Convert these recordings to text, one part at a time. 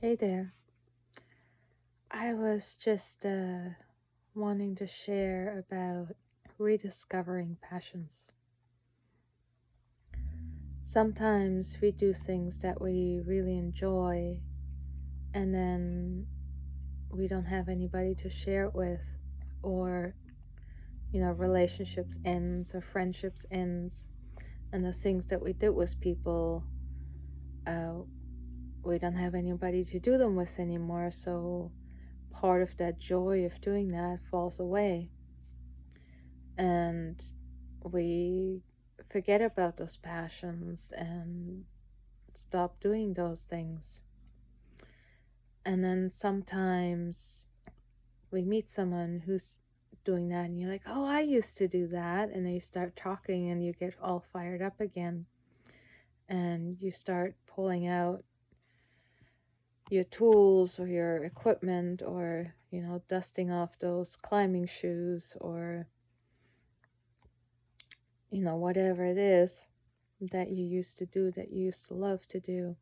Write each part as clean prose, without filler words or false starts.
Hey there. I was just wanting to share about rediscovering passions. Sometimes we do things that we really enjoy, and then we don't have anybody to share it with, or relationships ends or friendships ends, and the things that we did with people, uh, we don't have anybody to do them with anymore. So part of that joy of doing that falls away. And we forget about those passions and stop doing those things. And then sometimes we meet someone who's doing that, and you're like, oh, I used to do that. And then you start talking and you get all fired up again. And you start pulling out your tools or your equipment, or, dusting off those climbing shoes, or, whatever it is that you used to do, that you used to love to do.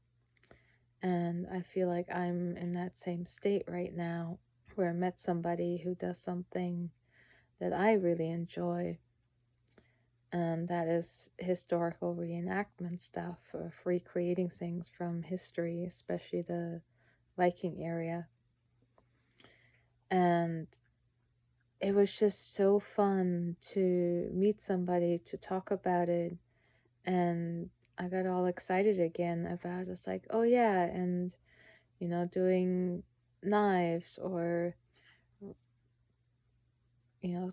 And I feel like I'm in that same state right now, where I met somebody who does something that I really enjoy, and that is historical reenactment stuff, of recreating things from history, especially the Viking area. And it was just so fun to meet somebody, to talk about it, and I got all excited again about it. It's like, oh yeah, and doing knives, or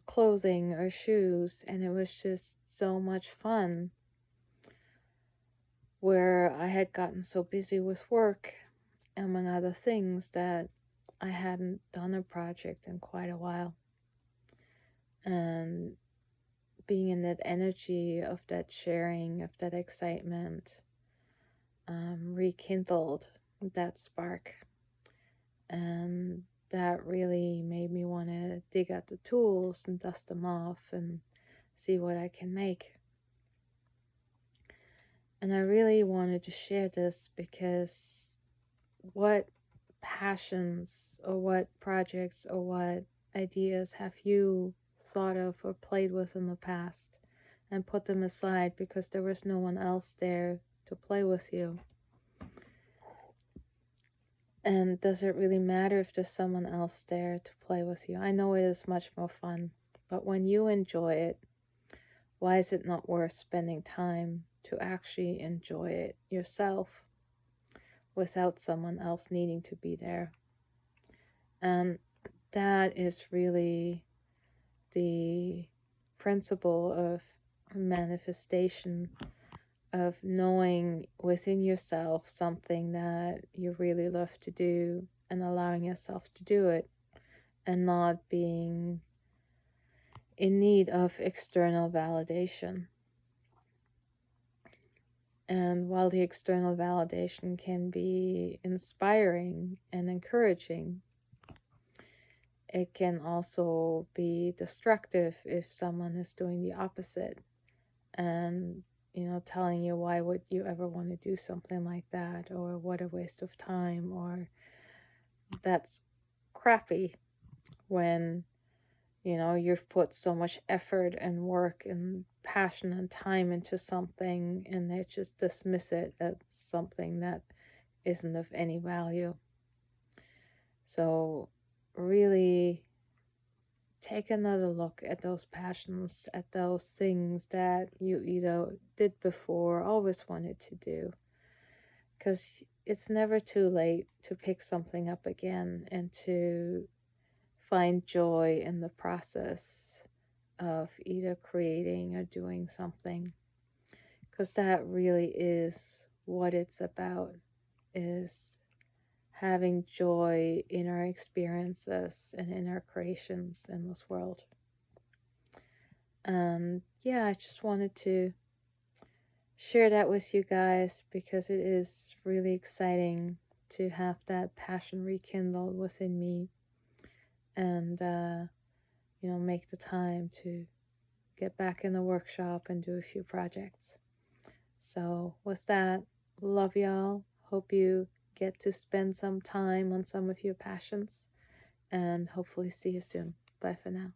clothing or shoes, and it was just so much fun, where I had gotten so busy with work, among other things, that I hadn't done a project in quite a while. And being in that energy of that sharing, of that excitement, rekindled that spark. And that really made me want to dig out the tools and dust them off and see what I can make. And I really wanted to share this because what passions or what projects or what ideas have you thought of or played with in the past and put them aside because there was no one else there to play with you? And does it really matter if there's someone else there to play with you? I know it is much more fun, but when you enjoy it, why is it not worth spending time to actually enjoy it yourself without someone else needing to be there? And that is really the principle of manifestation, of knowing within yourself something that you really love to do and allowing yourself to do it, and not being in need of external validation. And while the external validation can be inspiring and encouraging, it can also be destructive if someone is doing the opposite and telling you, why would you ever want to do something like that, or what a waste of time, or that's crappy, when you've put so much effort and work and passion and time into something, and they just dismiss it as something that isn't of any value. So really take another look at those passions, at those things that you either did before, always wanted to do, because it's never too late to pick something up again and to find joy in the process of either creating or doing something, because that really is what it's about, is having joy in our experiences and in our creations in this world. And yeah, I just wanted to share that with you guys, because it is really exciting to have that passion rekindled within me, and make the time to get back in the workshop and do a few projects. So with that, love y'all. Hope you get to spend some time on some of your passions, and hopefully see you soon. Bye for now.